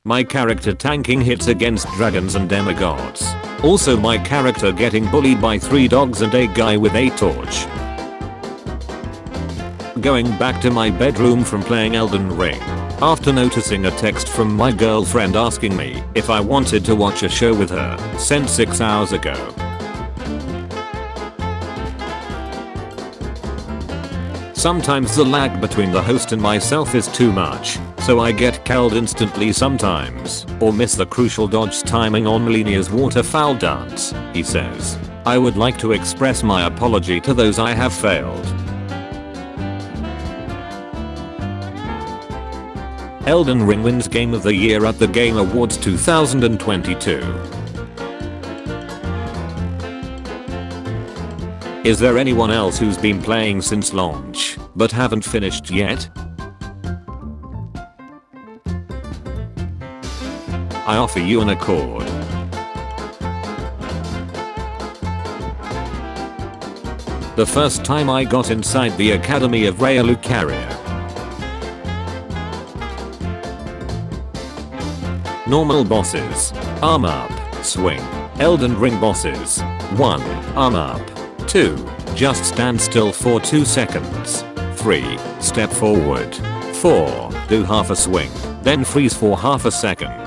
My character tanking hits against dragons and demigods. Also my character getting bullied by 3 dogs and a guy with a torch. Going back to my bedroom from playing Elden Ring. After noticing a text from my girlfriend asking me if I wanted to watch a show with her, sent 6 hours ago. Sometimes the lag between the host and myself is too much, so I get killed instantly sometimes, or miss the crucial dodge timing on Melinia's waterfowl dance, he says. I would like to express my apology to those I have failed. Elden Ring wins Game of the Year at the Game Awards 2022. Is there anyone else who's been playing since launch, but haven't finished yet? I offer you an accord. The first time I got inside the Academy of Raya Lucaria. Normal bosses. Arm up, swing. Elden Ring bosses. 1. Arm up. 2. Just stand still for 2 seconds. 3. Step forward. 4. Do half a swing, then freeze for half a second.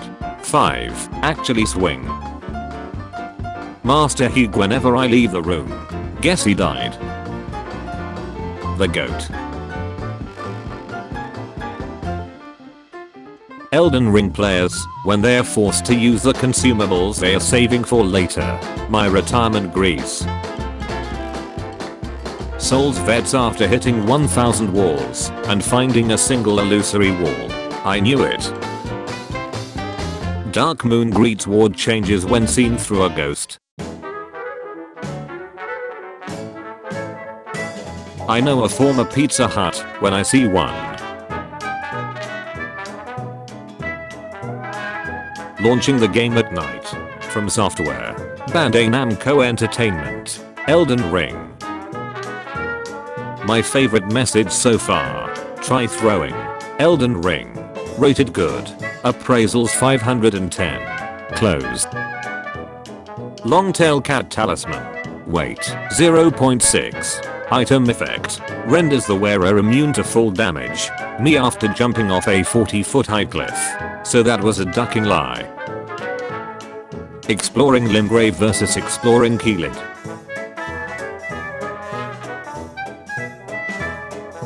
5. Actually swing. Master Hugh whenever I leave the room. Guess he died. The goat. Elden Ring players, when they are forced to use the consumables they are saving for later. My retirement grease. Souls vets after hitting 1000 walls and finding a single illusory wall. I knew it. Dark Moon greets ward changes when seen through a ghost. I know a former Pizza Hut when I see one. Launching the game at night. From Software. Bandai Namco Entertainment. Elden Ring. My favorite message so far. Try throwing. Elden Ring. Rated good. Appraisals 510. Closed. Longtail cat talisman. Weight 0.6. Item effect. Renders the wearer immune to fall damage. Me after jumping off a 40-foot high cliff. So that was a ducking lie. Exploring Limgrave versus Exploring Keelid.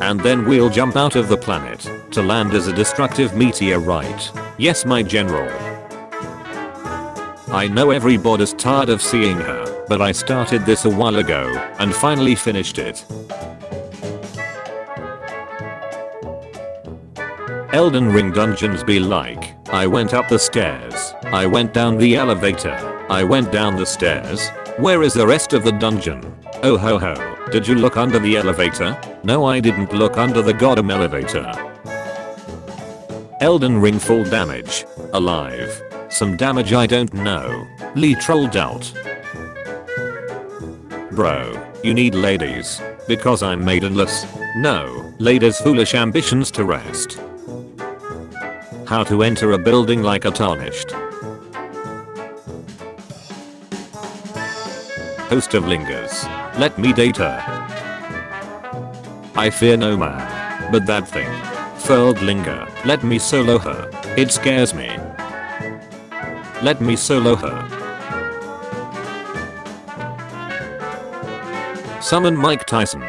And then we'll jump out of the planet to land as a destructive meteorite. Yes, my general. I know everybody's tired of seeing her, but I started this a while ago and finally finished it. Elden Ring dungeons be like, I went up the stairs, I went down the elevator, I went down the stairs, where is the rest of the dungeon? Oh ho ho, did you look under the elevator? No, I didn't look under the goddamn elevator. Elden Ring full damage. Alive. Some damage I don't know. Lee trolled out. Bro, you need ladies. Because I'm maidenless. No, ladies' foolish ambitions to rest. How to enter a building like a tarnished. Host of lingers. Let me date her. I fear no man. But that thing. Furled linger. Let me solo her. It scares me. Let me solo her. Summon Mike Tyson.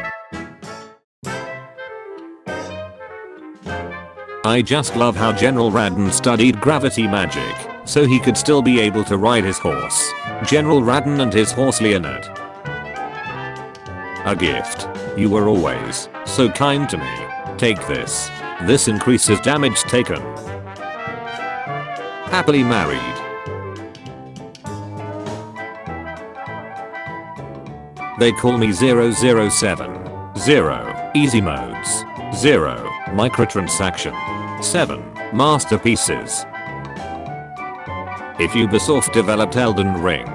I just love how General Radin studied gravity magic, so he could still be able to ride his horse. General Radin and his horse Leonard. A gift. You were always so kind to me. Take this. This increases damage taken. Happily married. They call me 007. 0. Easy modes. 0. Microtransaction. 7. Masterpieces. If Ubisoft developed Elden Ring,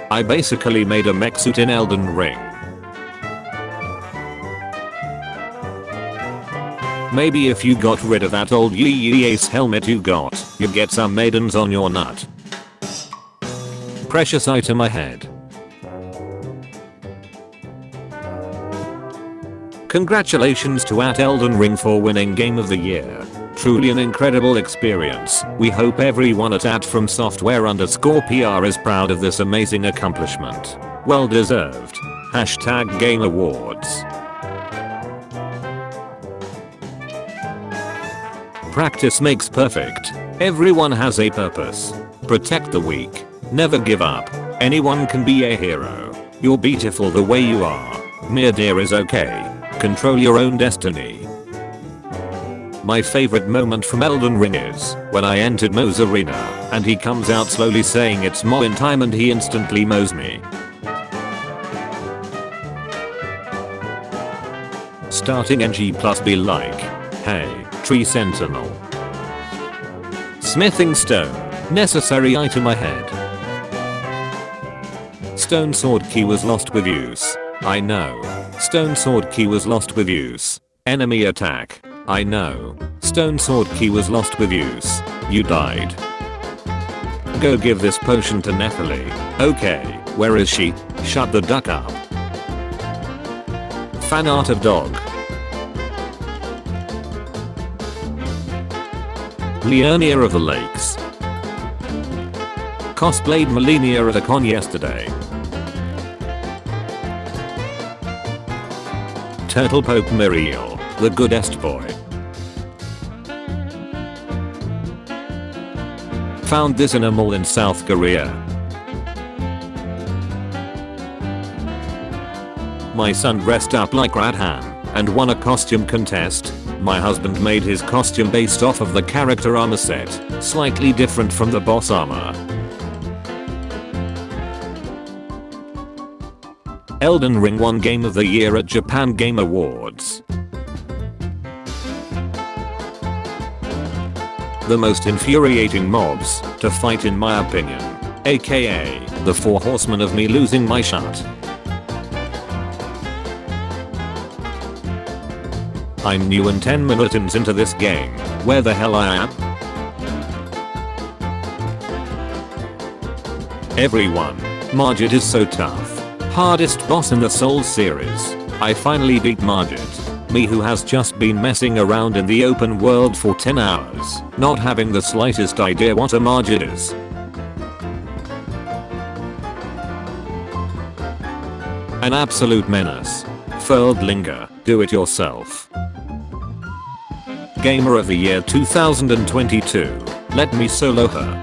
I basically made a mech suit in Elden Ring. Maybe if you got rid of that old Yee Ace helmet you got, you'd get some maidens on your nut. Precious item ahead. Congratulations to Elden Ring for winning Game of the Year. Truly an incredible experience. We hope everyone at @FromSoftware_PR is proud of this amazing accomplishment. Well deserved. #Game Awards. Practice makes perfect. Everyone has a purpose. Protect the weak. Never give up. Anyone can be a hero. You're beautiful the way you are. Dear is okay. Control your own destiny. My favorite moment from Elden Ring is when I entered Mo's arena and he comes out slowly saying it's Mo'in time and he instantly mows me. Starting NG plus be like, hey, tree sentinel. Smithing stone, necessary item ahead. Stone sword key was lost with use. I know. Stone sword key was lost with use. Enemy attack. I know. Stone sword key was lost with use. You died. Go give this potion to Nephili. Okay, where is she? Shut the duck up. Fan art of dog. Leonia of the Lakes. Cosplayed Melania at a con yesterday. Turtle Pope Miriel, the goodest boy. Found this in a mall in South Korea. My son dressed up like Radhan and won a costume contest. My husband made his costume based off of the character armor set, slightly different from the boss armor. Elden Ring won Game of the Year at Japan Game Awards. The most infuriating mobs to fight in my opinion, aka the 4 horsemen of me losing my shot. I'm new and 10 minutes into this game. Where the hell I am? Everyone, Mage is so tough. Hardest boss in the Souls series. I finally beat Mage. Me who has just been messing around in the open world for 10 hours, not having the slightest idea what a Mage is. An absolute menace. Feldlinger, do it yourself. Gamer of the Year 2022. Let me solo her.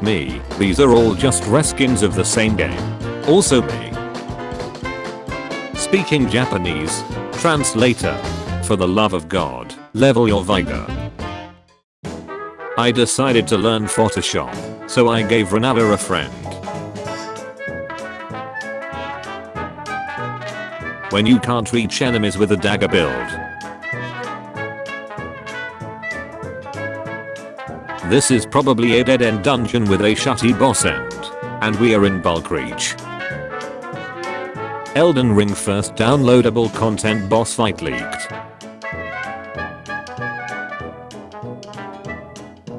Me, these are all just reskins of the same game. Also me. Speaking Japanese. Translator. For the love of God, level your vigor. I decided to learn Photoshop, so I gave Renna a friend. When you can't reach enemies with a dagger build. This is probably a dead-end dungeon with a shutty boss end, and we are in bulk reach. Elden Ring first downloadable content boss fight leaked.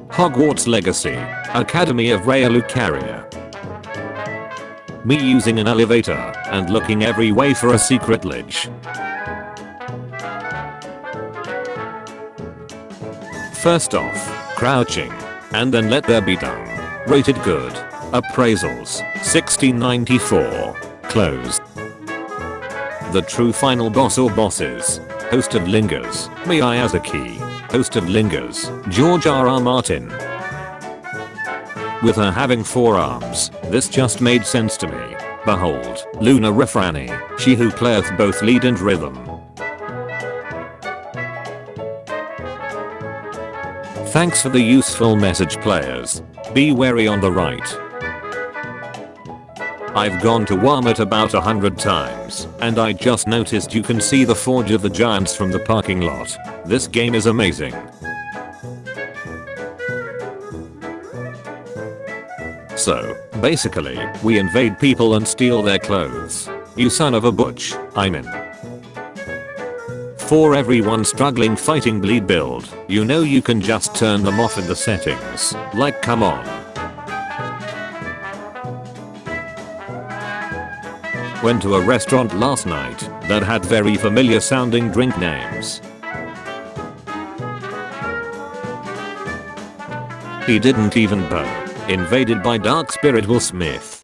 Hogwarts Legacy, Academy of Raya Lucaria. Me using an elevator and looking every way for a secret ledge. First off, crouching, and then let there be done. Rated good. Appraisals, 1694. Closed. The true final boss or bosses. Host of Lingers, Miyazaki. Host of Lingers, George R.R. Martin. With her having 4 arms, this just made sense to me. Behold, Luna Refrani, she who playeth both lead and rhythm. Thanks for the useful message, players. Be wary on the right. I've gone to Walmart about 100 times, and I just noticed you can see the Forge of the Giants from the parking lot. This game is amazing. So, basically, we invade people and steal their clothes. You son of a butch, I'm in. For everyone struggling fighting bleed build, you know you can just turn them off in the settings. Like, come on. Went to a restaurant last night that had very familiar sounding drink names. He didn't even bow. Invaded by Dark Spirit Will Smith.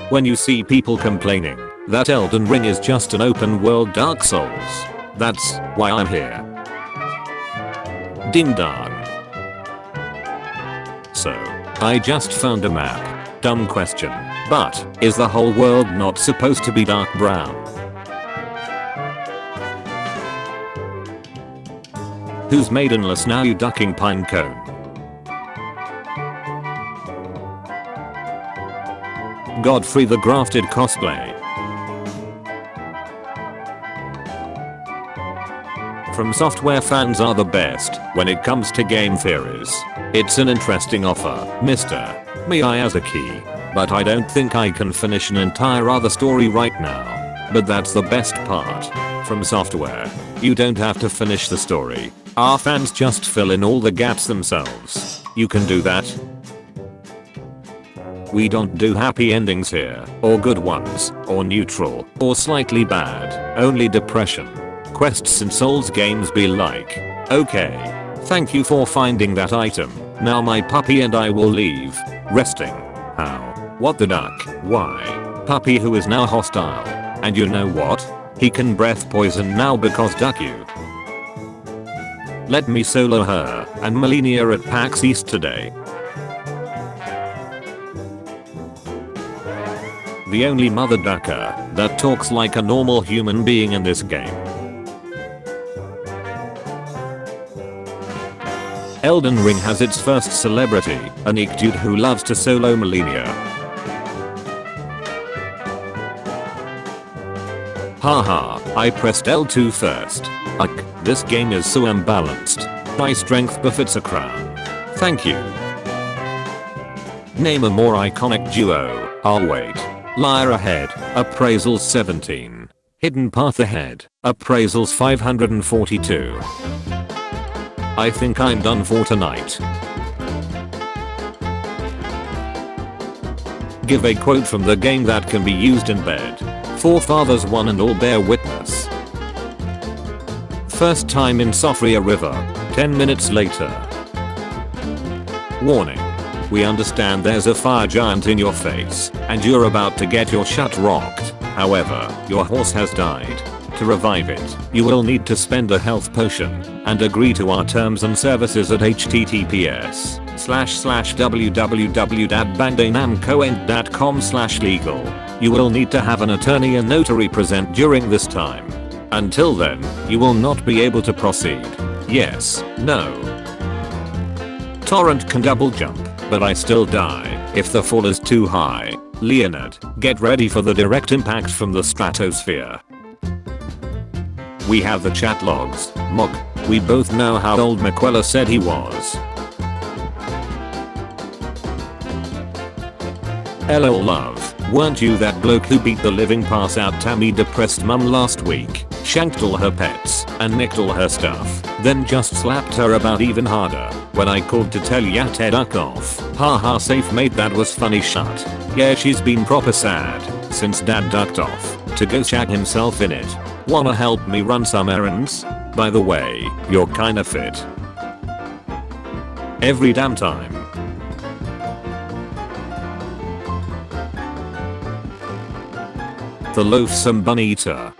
When you see people complaining that Elden Ring is just an open world Dark Souls, that's why I'm here. Ding dong. So, I just found a map. Dumb question, but is the whole world not supposed to be dark brown? Who's maidenless now, you ducking pinecone? Godfrey the Grafted cosplay. From Software fans are the best when it comes to game theories. It's an interesting offer, Mr. Miyazaki, but I don't think I can finish an entire other story right now. But that's the best part. From Software, you don't have to finish the story. Our fans just fill in all the gaps themselves. You can do that. We don't do happy endings here, or good ones, or neutral, or slightly bad, only depression. Quests in Souls games be like, okay, thank you for finding that item, now my puppy and I will leave. Resting. How? What the duck? Why? Puppy who is now hostile. And you know what? He can breath poison now because duck you. Let me solo her and Melania at PAX East today. The only mother ducker that talks like a normal human being in this game. Elden Ring has its first celebrity, a Nick dude who loves to solo Melania. Haha, I pressed L2 first. This game is so imbalanced. My strength befits a crown. Thank you. Name a more iconic duo. I'll wait. Liar ahead, appraisals 17. Hidden path ahead, appraisals 542. I think I'm done for tonight. Give a quote from the game that can be used in bed. Forefathers one and all bear witness. First time in Sophria River, 10 minutes later. Warning. We understand there's a fire giant in your face, and you're about to get your shut rocked. However, your horse has died. To revive it, you will need to spend a health potion, and agree to our terms and services at https://www.bandaynamco.com/legal. You will need to have an attorney and notary present during this time. Until then, you will not be able to proceed. Yes, no. Torrent can double jump, but I still die if the fall is too high. Leonard, get ready for the direct impact from the stratosphere. We have the chat logs. Mog, we both know how old McQuella said he was. LOL love, weren't you that bloke who beat the living pass out Tammy depressed mum last week, shanked all her pets, and nicked all her stuff, then just slapped her about even harder when I called to tell ya to duck off? Haha, safe mate, that was funny shut. Yeah, she's been proper sad since dad ducked off to go shag himself in it. Wanna help me run some errands? By the way, you're kinda fit. Every damn time. The loathsome bunny eater.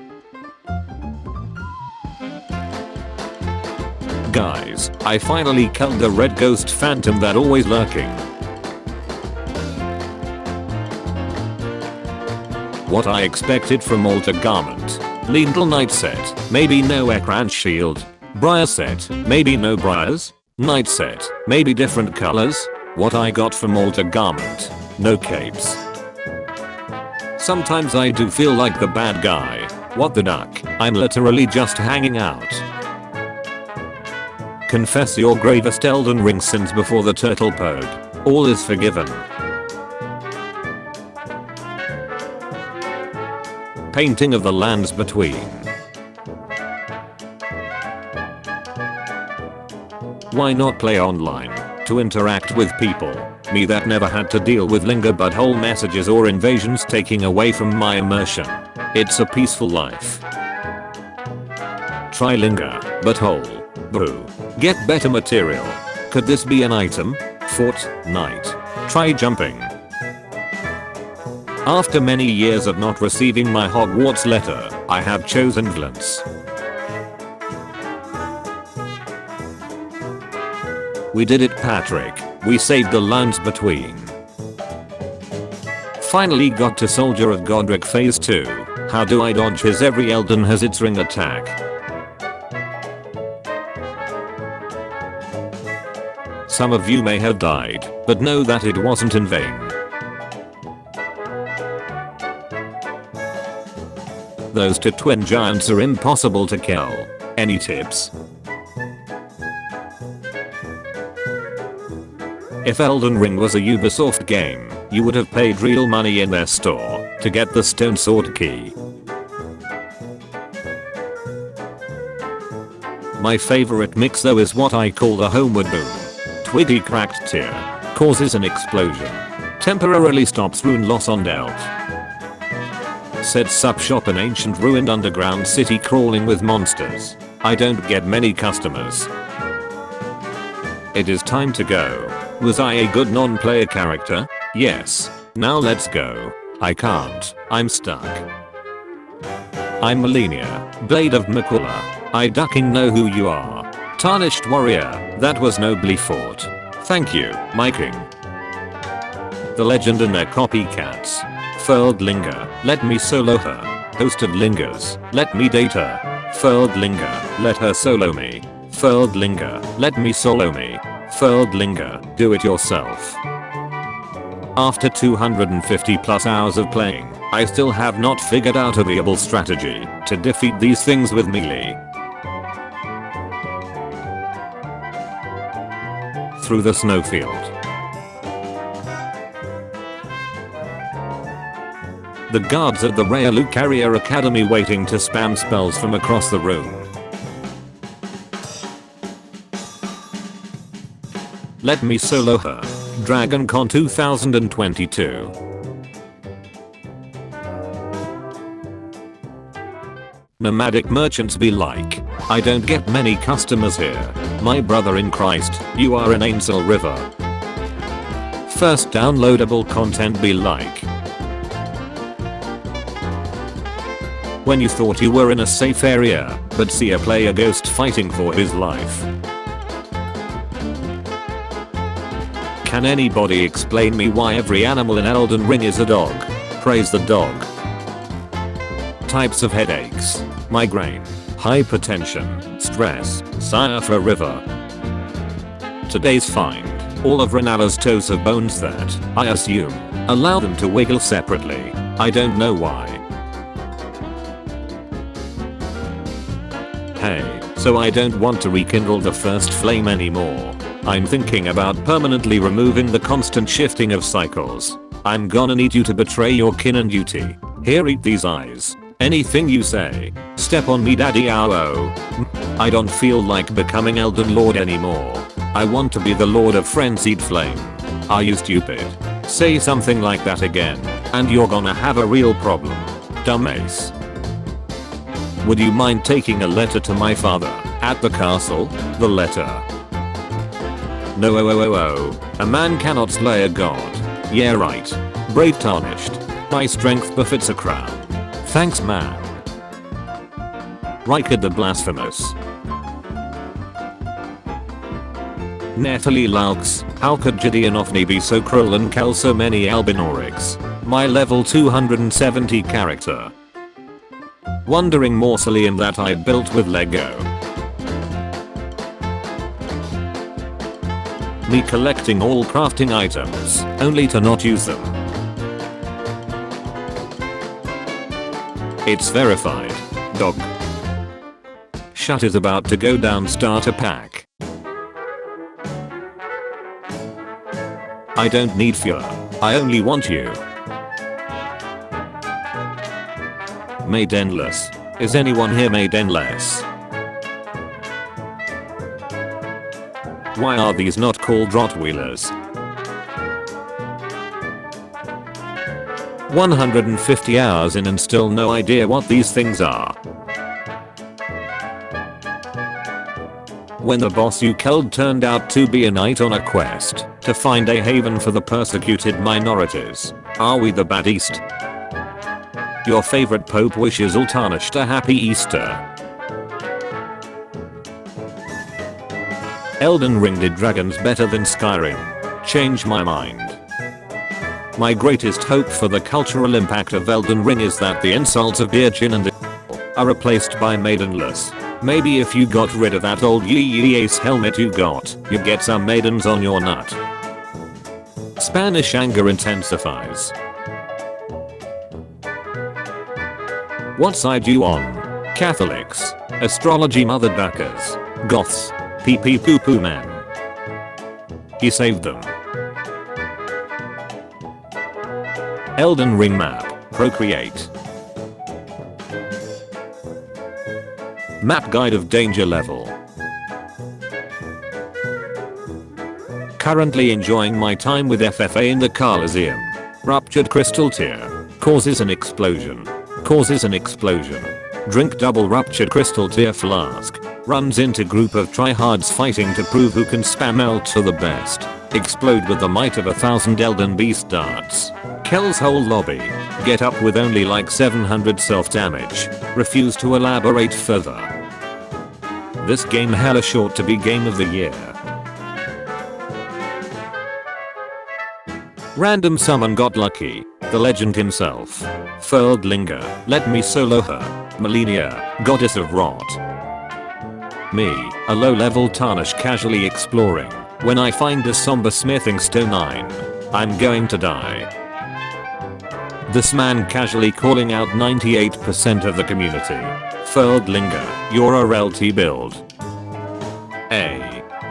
Guys, I finally killed the red ghost phantom that always lurking. What I expected from Altar Garment. Lindel Knight set, maybe no Ekran shield. Briar set, maybe no briars. Knight set, maybe different colors. What I got from Altar Garment. No capes. Sometimes I do feel like the bad guy. What the duck, I'm literally just hanging out. Confess your gravest Elden Ring sins before the turtle pope. All is forgiven. Painting of the lands between. Why not play online? To interact with people. Me that never had to deal with linger butthole messages or invasions taking away from my immersion. It's a peaceful life. Try linger, butthole. Boo. Get better material. Could this be an item? Fortnite. Try jumping. After many years of not receiving my Hogwarts letter, I have chosen Valence. We did it, Patrick. We saved the lands between. Finally got to Soldier of Godric phase 2. How do I dodge his every Elden has its ring attack? Some of you may have died, but know that it wasn't in vain. Those two twin giants are impossible to kill. Any tips? If Elden Ring was a Ubisoft game, you would have paid real money in their store to get the stone sword key. My favorite mix though is what I call the homeward boom. Twiggy cracked tear. Causes an explosion. Temporarily stops rune loss on dealt. Sets up shop in ancient ruined underground city crawling with monsters. I don't get many customers. It is time to go. Was I a good non-player character? Yes. Now let's go. I can't. I'm stuck. I'm Melania, Blade of Makula. I ducking know who you are. Tarnished warrior, that was nobly fought. Thank you, my king. The legend and their copycats. Furled linger, let me solo her. Hosted lingers, let me date her. Furled linger, let her solo me. Furled linger, let me solo me. Furled linger, do it yourself. After 250 plus hours of playing, I still have not figured out a viable strategy to defeat these things with melee. Through the snowfield. The guards at the Rayalu Carrier Academy waiting to spam spells from across the room. Let me solo her. DragonCon 2022. Nomadic merchants be like, I don't get many customers here. My brother in Christ, you are an Ainsel River. First downloadable content be like. When you thought you were in a safe area, but see a player ghost fighting for his life. Can anybody explain me why every animal in Elden Ring is a dog? Praise the dog. Types of headaches. Migraine. Hypertension. Stress. Sciatica river. Today's find. All of Renna's toes have bones that, I assume, allow them to wiggle separately. I don't know why. Hey, so I don't want to rekindle the first flame anymore. I'm thinking about permanently removing the constant shifting of cycles. I'm gonna need you to betray your kin and duty. Here, eat these eyes. Anything you say. Step on me, daddy, ow. I don't feel like becoming Elden Lord anymore. I want to be the Lord of Frenzied Flame. Are you stupid? Say something like that again, and you're gonna have a real problem. Dumbass. Would you mind taking a letter to my father at the castle? The letter. No, a man cannot slay a god. Yeah, right. Brave tarnished. My strength befits a crown. Thanks, man. Rikard the blasphemous. Natalie Laux, how could Gideon Ofni be so cruel and kill so many Albinorics? My level 270 character. Wondering mausoleum that I built with Lego. Me collecting all crafting items, only to not use them. It's verified. Dog. Shut is about to go down starter pack. I don't need fear. I only want you. Made endless. Is anyone here made endless? Why are these not called Rottweilers? 150 hours in and still no idea what these things are. When the boss you killed turned out to be a knight on a quest to find a haven for the persecuted minorities. Are we the bad East? Your favorite pope wishes all tarnished a happy Easter. Elden Ring did dragons better than Skyrim. Change my mind. My greatest hope for the cultural impact of Elden Ring is that the insults of dear chin and are replaced by maidenless. Maybe if you got rid of that old ace helmet you got, you get some maidens on your nut. Spanish anger intensifies. What side you on? Catholics, astrology motherfuckers, goths, pee pee poo poo man. He saved them. Elden Ring map, Procreate. Map guide of danger level. Currently enjoying my time with FFA in the Coliseum. Ruptured crystal tear. Causes an explosion. Causes an explosion. Drink double ruptured crystal tear flask. Runs into group of tryhards fighting to prove who can spam ult to the best. Explode with the might of 1,000 Elden Beast darts. Kills whole lobby. Get up with only like 700 self damage. Refuse to elaborate further. This game hella short to be game of the year. Random summon got lucky. The legend himself. Furldlinger. Let me solo her. Melania. Goddess of Rot. Me. A low level tarnish casually exploring. When I find a somber smithing stone 9. I'm going to die. This man casually calling out 98% of the community. Furldlinger, you're a RLT build.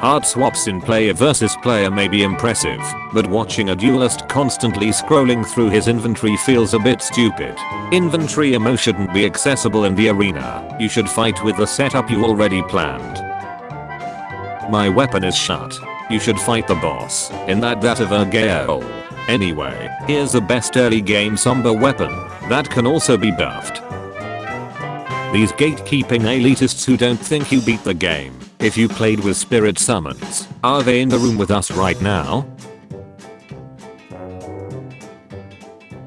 Hard swaps in player versus player may be impressive, but watching a duelist constantly scrolling through his inventory feels a bit stupid. Inventory ammo shouldn't be accessible in the arena, you should fight with the setup you already planned. My weapon is shut. You should fight the boss, in that of a gale. Anyway, here's the best early game somber weapon, that can also be buffed. These gatekeeping elitists who don't think you beat the game, if you played with spirit summons, are they in the room with us right now?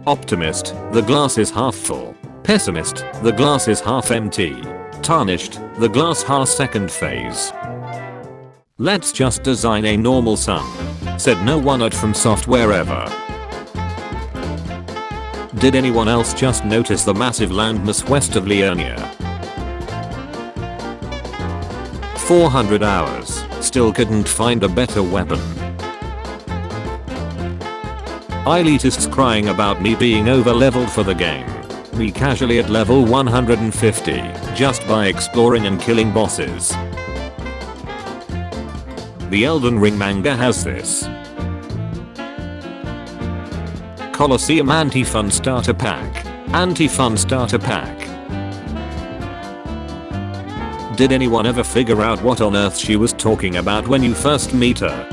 Optimist, the glass is half full. Pessimist, the glass is half empty. Tarnished, the glass half second phase. Let's just design a normal sun. Said no one at From Software ever. Did anyone else just notice the massive landmass west of Liurnia? 400 hours, still couldn't find a better weapon. Elitists crying about me being over leveled for the game. Me casually at level 150, just by exploring and killing bosses. The Elden Ring manga has this. Colosseum Anti-Fun Starter Pack. Anti-Fun Starter Pack. Did anyone ever figure out what on earth she was talking about when you first meet her?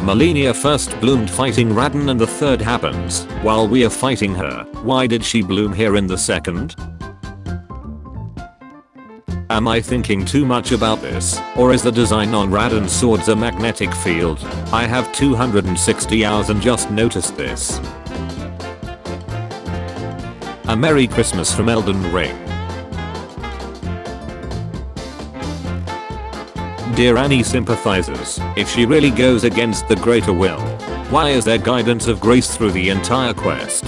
Melania first bloomed fighting Radin and the third happens while we are fighting her. Why did she bloom here in the second? Am I thinking too much about this, or is the design on Radin's swords a magnetic field? I have 260 hours and just noticed this. A Merry Christmas from Elden Ring. Dear Annie sympathizers, if she really goes against the greater will, why is there guidance of grace through the entire quest?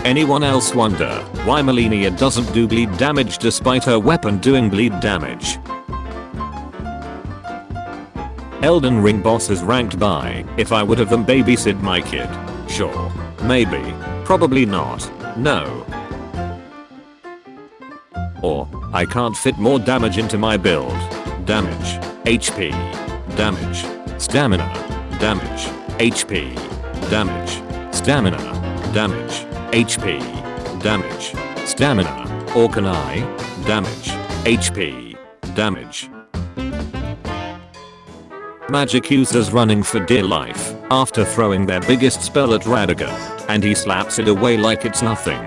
Anyone else wonder why Melania doesn't do bleed damage despite her weapon doing bleed damage? Elden Ring bosses ranked by if I would have them babysit my kid. Sure. Maybe. Probably not. No. Or, I can't fit more damage into my build. Damage. HP. Damage. Stamina. Damage. HP. Damage. Stamina. Damage. HP. Damage. Stamina. Or can I? Damage. HP. Damage. Mage accuses running for dear life after throwing their biggest spell at Radagon, and he slaps it away like it's nothing.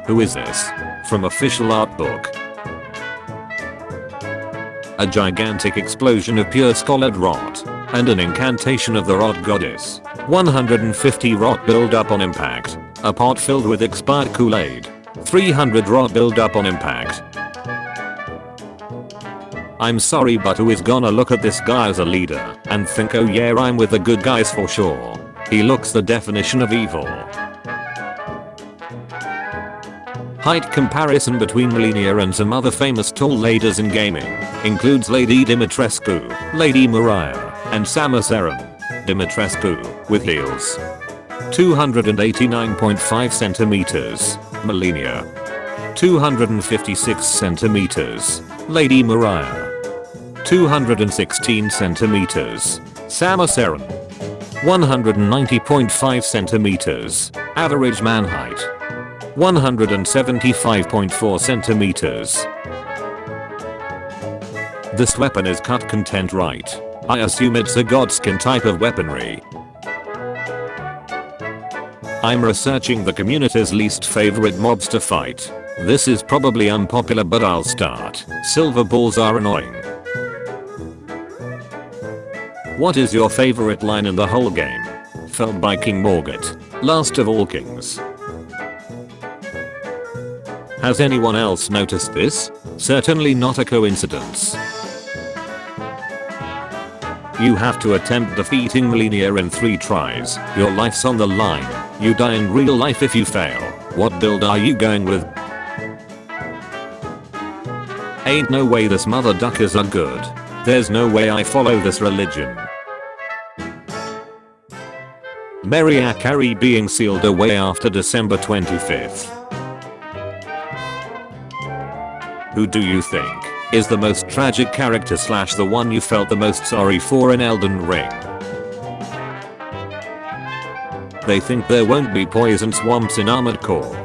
Who is this? From official art book. A gigantic explosion of pure scholard rot, and an incantation of the rot goddess. 150 rot build up on impact. A pot filled with expired Kool-Aid. 300 rot build up on impact. I'm sorry, but who is gonna look at this guy as a leader and think, oh yeah, I'm with the good guys for sure. He looks the definition of evil. Height comparison between Melania and some other famous tall ladies in gaming includes Lady Dimitrescu, Lady Mariah, and Samus Aran. Dimitrescu, with heels. 289.5 centimeters, Melania. 256 centimeters, Lady Mariah. 216 centimeters, Samus Aran. 190.5 centimeters, average man height. 175.4 centimeters. This weapon is cut content right. I assume it's a godskin type of weaponry. I'm researching the community's least favorite mobs to fight. This is probably unpopular, but I'll start. Silver balls are annoying. What is your favorite line in the whole game? Felled by King Morgott, last of all kings. Has anyone else noticed this? Certainly not a coincidence. You have to attempt defeating Melania in 3 tries. Your life's on the line. You die in real life if you fail. What build are you going with? Ain't no way this mother duckers are good. There's no way I follow this religion. Mariah Carey being sealed away after December 25th. Who do you think is the most tragic character / the one you felt the most sorry for in Elden Ring? They think there won't be poison swamps in Armored Core.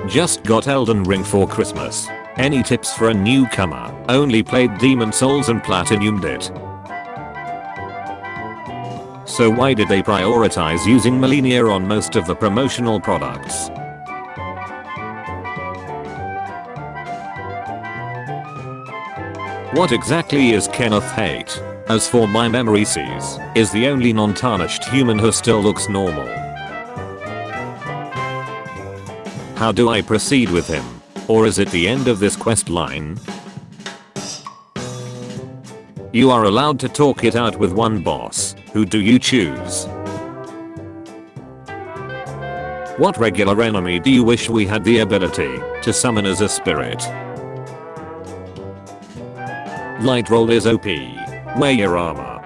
Just got Elden Ring for Christmas. Any tips for a newcomer? Only played Demon Souls and platinumed it. So why did they prioritize using Melania on most of the promotional products? What exactly is Kenneth Haight? As for my memory, C's is the only non-tarnished human who still looks normal. How do I proceed with him? Or is it the end of this quest line? You are allowed to talk it out with one boss. Who do you choose? What regular enemy do you wish we had the ability to summon as a spirit? Light roll is OP. Wear your armor.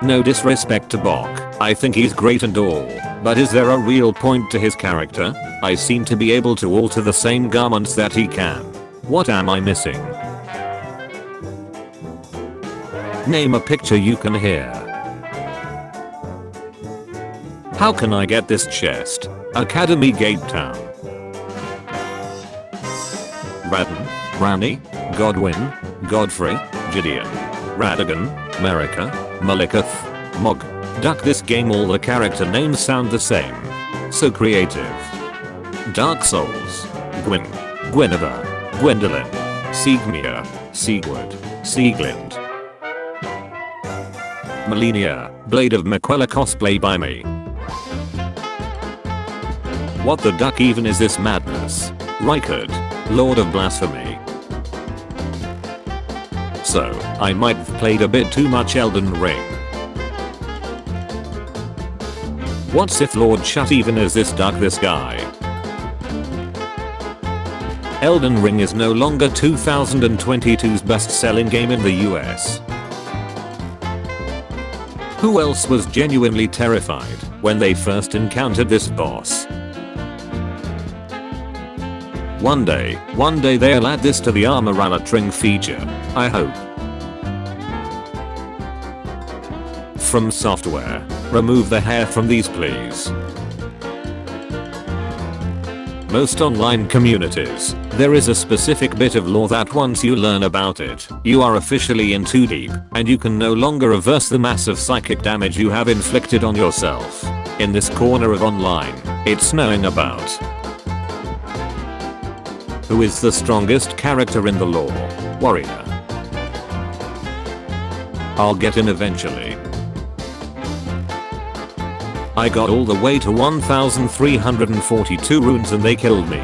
No disrespect to Bok, I think he's great and all, but is there a real point to his character? I seem to be able to alter the same garments that he can. What am I missing? Name a picture you can hear. How can I get this chest? Academy Gate Town. Radden, Brownie, Godwin, Godfrey, Gideon, Radagon, Marika, Malikath, Mog. Duck. This game all the character names sound the same. So creative. Dark Souls. Gwyn, Guinevere, Gwendolyn, Siegmia, Siegward, Sieglind. Melania, Blade of Miquella cosplay by me. What the duck even is this madness? Rykard, Lord of Blasphemy. So, I might have played a bit too much Elden Ring. What Sith Lord shut even is this duck this guy? Elden Ring is no longer 2022's best-selling game in the US. Who else was genuinely terrified when they first encountered this boss? One day they'll add this to the armor Ring feature. I hope. From software. Remove the hair from these please. Most online communities, there is a specific bit of lore that once you learn about it, you are officially in too deep, and you can no longer reverse the massive psychic damage you have inflicted on yourself. In this corner of online, it's knowing about who is the strongest character in the lore. Warrior. I'll get in eventually. I got all the way to 1342 runes and they killed me.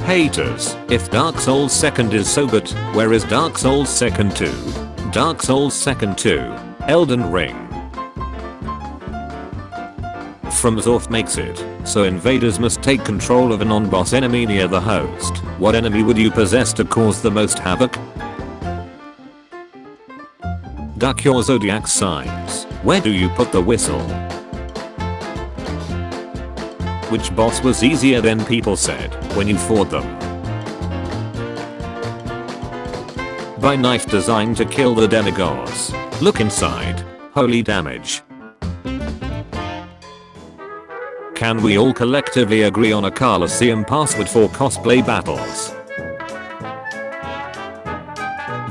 Haters, if Dark Souls 2nd is so good, where is Dark Souls 2nd 2? Dark Souls 2nd 2, Elden Ring. FromSoft makes it so invaders must take control of a non-boss enemy near the host. What enemy would you possess to cause the most havoc? Duck your zodiac signs. Where do you put the whistle? Which boss was easier than people said when you fought them? Buy knife designed to kill the demigods. Look inside. Holy damage. Can we all collectively agree on a Coliseum password for cosplay battles?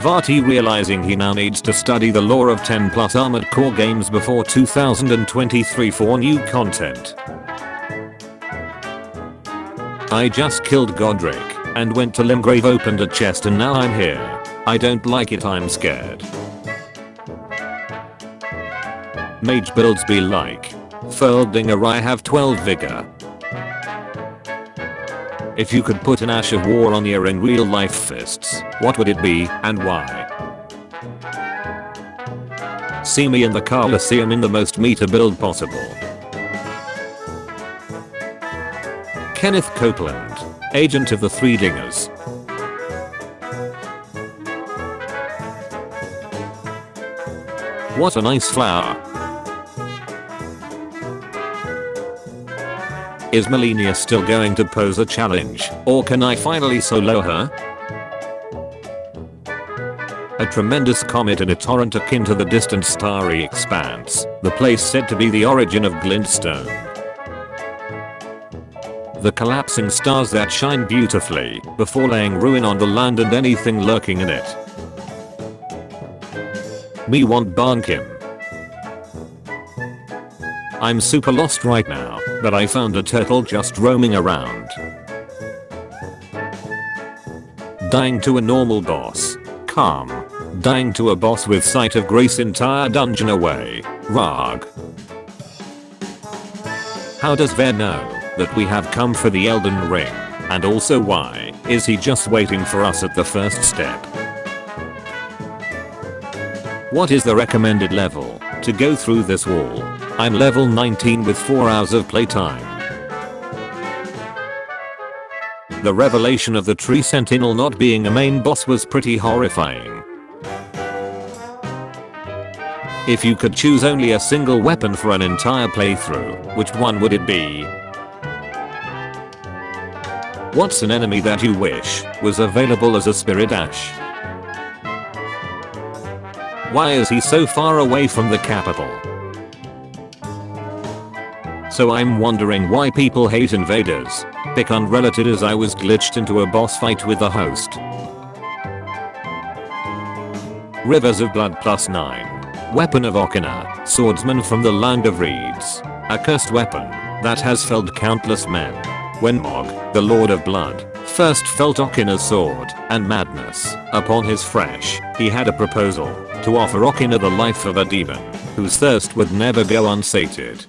Vati realizing he now needs to study the lore of 10 plus Armored Core games before 2023 for new content. I just killed Godric and went to Limgrave, opened a chest and now I'm here. I don't like it, I'm scared. Mage builds be like. Ferdinger, I have 12 vigor. If you could put an Ash of War on your in real life fists, what would it be and why? See me in the Coliseum in the most meta build possible. Kenneth Copeland, agent of the Three Dingers. What a nice flower. Is Melania still going to pose a challenge, or can I finally solo her? A tremendous comet in a torrent akin to the distant starry expanse, the place said to be the origin of glintstone. The collapsing stars that shine beautifully before laying ruin on the land and anything lurking in it. Me want Bankim. I'm super lost right now, but I found a turtle just roaming around. Dying to a normal boss. Calm. Dying to a boss with sight of grace, entire dungeon away. Rag. How does Ver know that we have come for the Elden Ring? And also why is he just waiting for us at the first step? What is the recommended level to go through this wall? I'm level 19 with 4 hours of playtime. The revelation of the Tree Sentinel not being a main boss was pretty horrifying. If you could choose only a single weapon for an entire playthrough, which one would it be? What's an enemy that you wish was available as a Spirit Ash? Why is he so far away from the capital? So I'm wondering why people hate invaders. Pick unrelated as I was glitched into a boss fight with the host. Rivers of Blood +9. Weapon of Okina, swordsman from the land of reeds. A cursed weapon that has felled countless men. When Mog, the Lord of Blood, first felt Okina's sword and madness upon his flesh, he had a proposal to offer Okina the life of a demon whose thirst would never go unsated.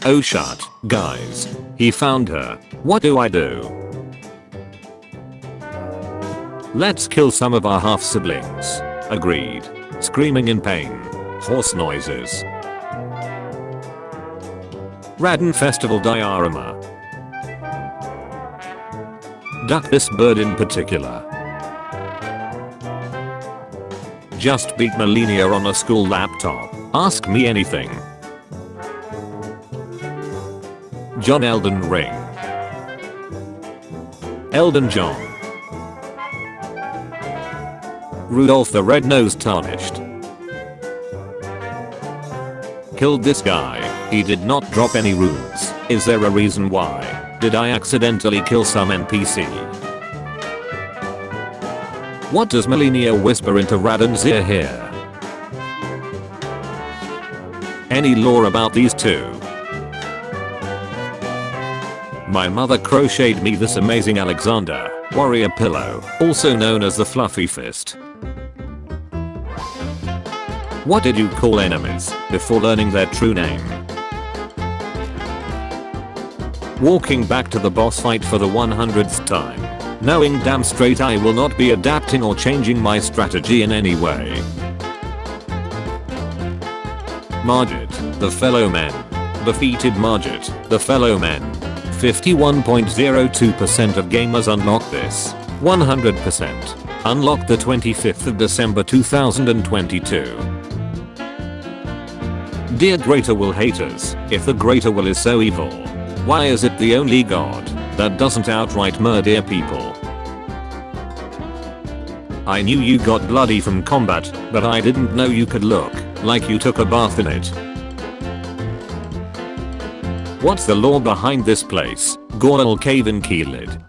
Oh shut, guys. He found her. What do I do? Let's kill some of our half siblings. Agreed. Screaming in pain. Horse noises. Radden Festival diorama. Duck this bird in particular. Just beat Melania on a school laptop. Ask me anything. John Elden Ring. Elden John. Rudolph the Red-Nosed Tarnished. Killed this guy. He did not drop any runes. Is there a reason why? Did I accidentally kill some NPC? What does Melania whisper into Radon's ear here? Any lore about these two? My mother crocheted me this amazing Alexander warrior pillow, also known as the Fluffy Fist. What did you call enemies before learning their true name? Walking back to the boss fight for the 100th time, knowing damn straight I will not be adapting or changing my strategy in any way. Margit, the fellow men. Defeated Margit, the fellow men. 51.02% of gamers unlock this. 100%. Unlocked the 25th of December 2022. Dear Greater Will haters, if the Greater Will is so evil, why is it the only god that doesn't outright murder people? I knew you got bloody from combat, but I didn't know you could look like you took a bath in it. What's the lore behind this place? Gorel Cave in Keelid.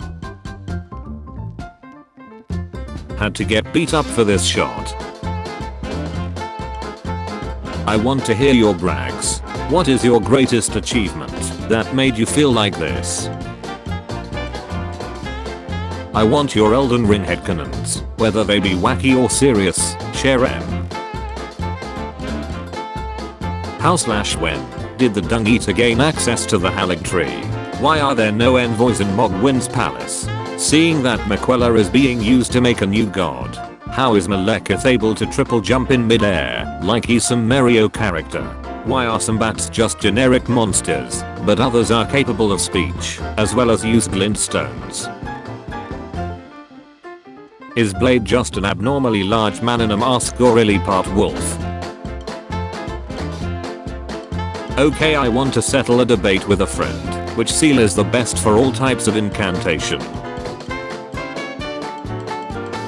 Had to get beat up for this shot. I want to hear your brags. What is your greatest achievement that made you feel like this? I want your Elden Ring headcanons, whether they be wacky or serious. Share M. How/when did the Dung Eater gain access to the Halig Tree? Why are there no envoys in Mogwyn's palace? Seeing that Miquella is being used to make a new god, how is Malekith able to triple jump in midair like he's some Mario character? Why are some bats just generic monsters, but others are capable of speech, as well as use glintstones? Is Blade just an abnormally large man in a mask or really part wolf? Okay, I want to settle a debate with a friend. Which seal is the best for all types of incantation?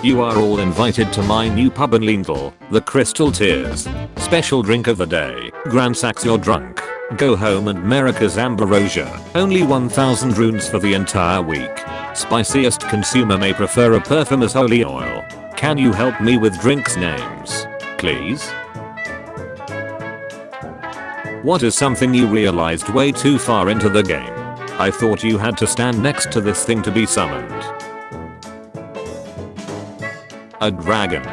You are all invited to my new pub in Lindell, the Crystal Tears. Special drink of the day. Gransax you're drunk. Go home and America's ambrosia. Only 1000 runes for the entire week. Spiciest consumer may prefer a perfume as holy oil. Can you help me with drinks names, please? What is something you realized way too far into the game? I thought you had to stand next to this thing to be summoned. A dragon.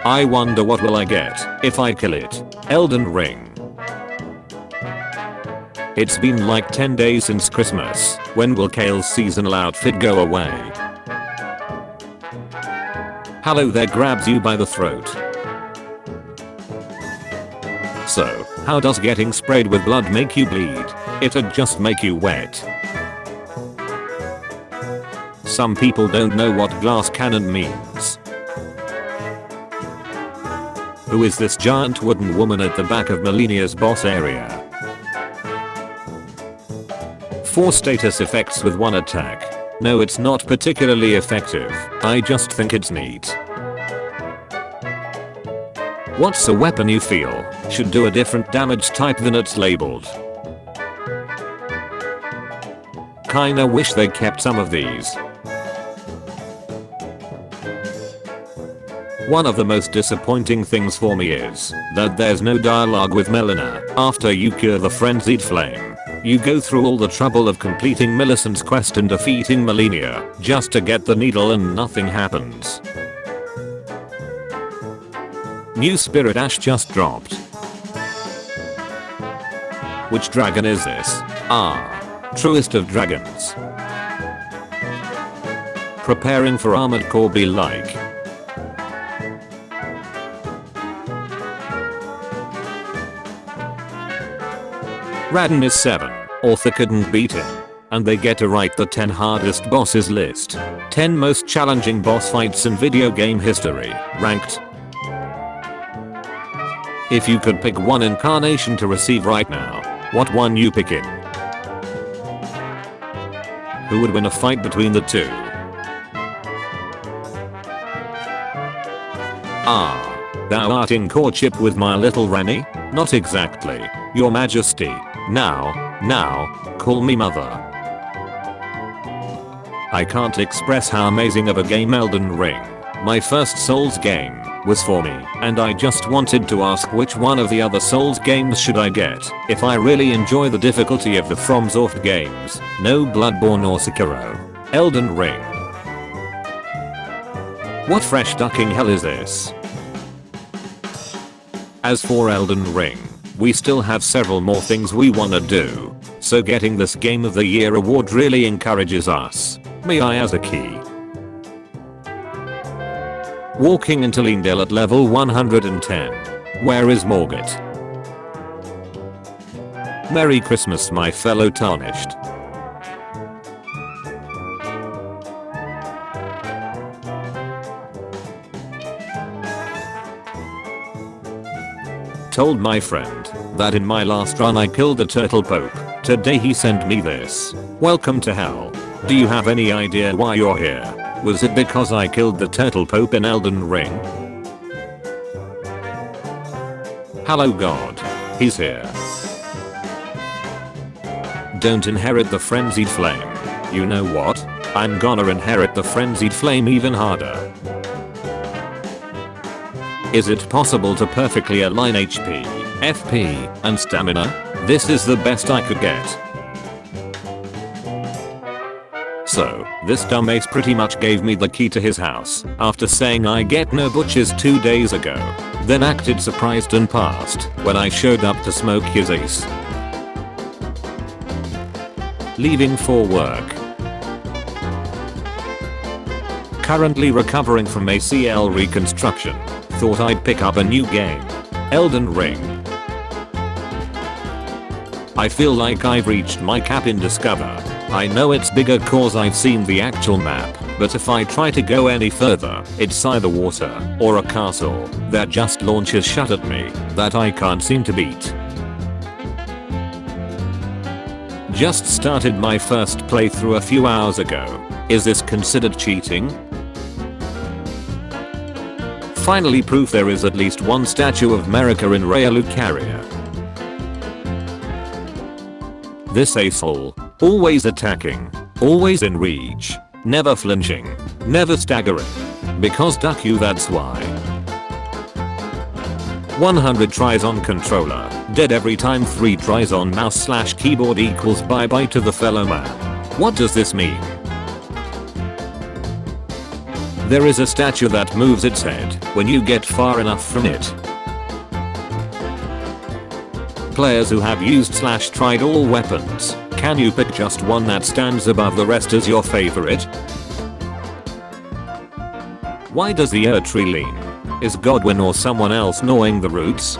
I wonder what will I get if I kill it. Elden Ring. It's been like 10 days since Christmas. When will Kale's seasonal outfit go away? Hello there grabs you by the throat. So, how does getting sprayed with blood make you bleed? It'd just make you wet. Some people don't know what glass cannon means. Who is this giant wooden woman at the back of Melania's boss area? 4 status effects with 1 attack. No, it's not particularly effective. I just think it's neat. What's a weapon you feel should do a different damage type than it's labeled? Kinda wish they kept some of these. One of the most disappointing things for me is that there's no dialogue with Melina after you cure the frenzied flame. You go through all the trouble of completing Millicent's quest and defeating Melania just to get the needle and nothing happens. New Spirit Ash just dropped. Which dragon is this? Truest of dragons. Preparing for Armored Core be like. Radon is 7. Author couldn't beat him. And they get to write the 10 hardest bosses list. 10 most challenging boss fights in video game history. Ranked. If you could pick one incarnation to receive right now, what one you picking? Who would win a fight between the two? Ah, thou art in courtship with my little Renny? Not exactly, your majesty. Now, call me mother. I can't express how amazing of a game Elden Ring, my first Souls game, was for me, and I just wanted to ask which one of the other Souls games should I get if I really enjoy the difficulty of the FromSoft games. No Bloodborne or Sekiro. Elden Ring. What fresh ducking hell is this? As for Elden Ring, we still have several more things we wanna do, so getting this Game of the Year award really encourages us. May I as a key? Walking into Leendale at level 110. Where is Morgat? Merry Christmas my fellow tarnished. Told my friend that in my last run I killed the turtle pope. Today he sent me this. Welcome to hell. Do you have any idea why you're here? Was it because I killed the turtle pope in Elden Ring? Hello God. He's here. Don't inherit the frenzied flame. You know what? I'm gonna inherit the frenzied flame even harder. Is it possible to perfectly align HP, FP, and stamina? This is the best I could get. So, this dumbace pretty much gave me the key to his house after saying I get no butchers 2 days ago, then acted surprised and passed when I showed up to smoke his ace. Leaving for work. Currently recovering from ACL reconstruction. Thought I'd pick up a new game. Elden Ring. I feel like I've reached my cap in Discover. I know it's bigger cause I've seen the actual map, but if I try to go any further, it's either water or a castle that just launches shut at me that I can't seem to beat. Just started my first playthrough a few hours ago. Is this considered cheating? Finally proof there is at least one statue of America in Raya Lucaria. This asshole, always attacking, always in reach, never flinching, never staggering. Because duck you that's why. 100 tries on controller, dead every time 3 tries on mouse/keyboard equals bye bye to the fellow man. What does this mean? There is a statue that moves its head when you get far enough from it. Players who have used/tried all weapons, can you pick just one that stands above the rest as your favorite? Why does the tree lean? Is Godwin or someone else gnawing the roots?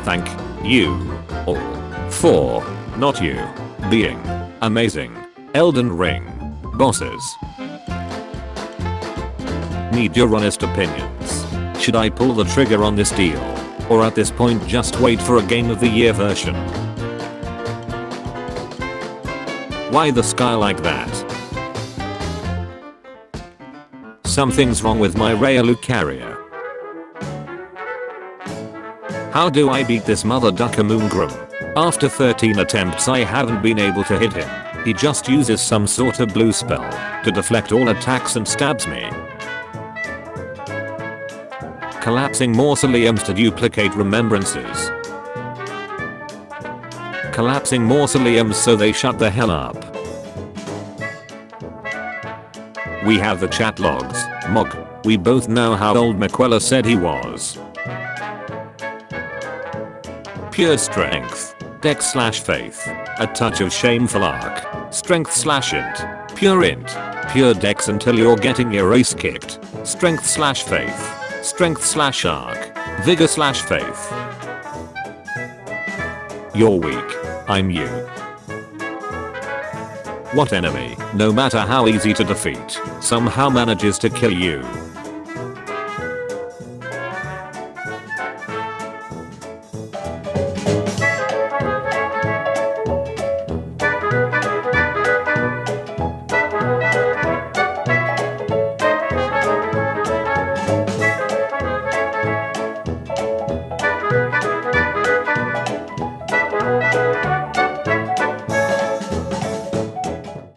Thank you all for not you being amazing. Elden Ring. Bosses. Need your honest opinions. Should I pull the trigger on this deal? Or at this point just wait for a Game of the Year version? Why the sky like that? Something's wrong with my Raya Lucaria. How do I beat this mother ducker Moongrum? After 13 attempts I haven't been able to hit him. He just uses some sort of blue spell to deflect all attacks and stabs me. Collapsing mausoleums to duplicate remembrances. Collapsing mausoleums so they shut the hell up. We have the chat logs. Mog. We both know how old Maquella said he was. Pure strength. Dex/faith. A touch of shameful arc. Strength/int. Pure int. Pure dex until you're getting your ace kicked. Strength/faith. Strength/arc. Vigor/faith. You're weak. I'm you. What enemy, no matter how easy to defeat, somehow manages to kill you?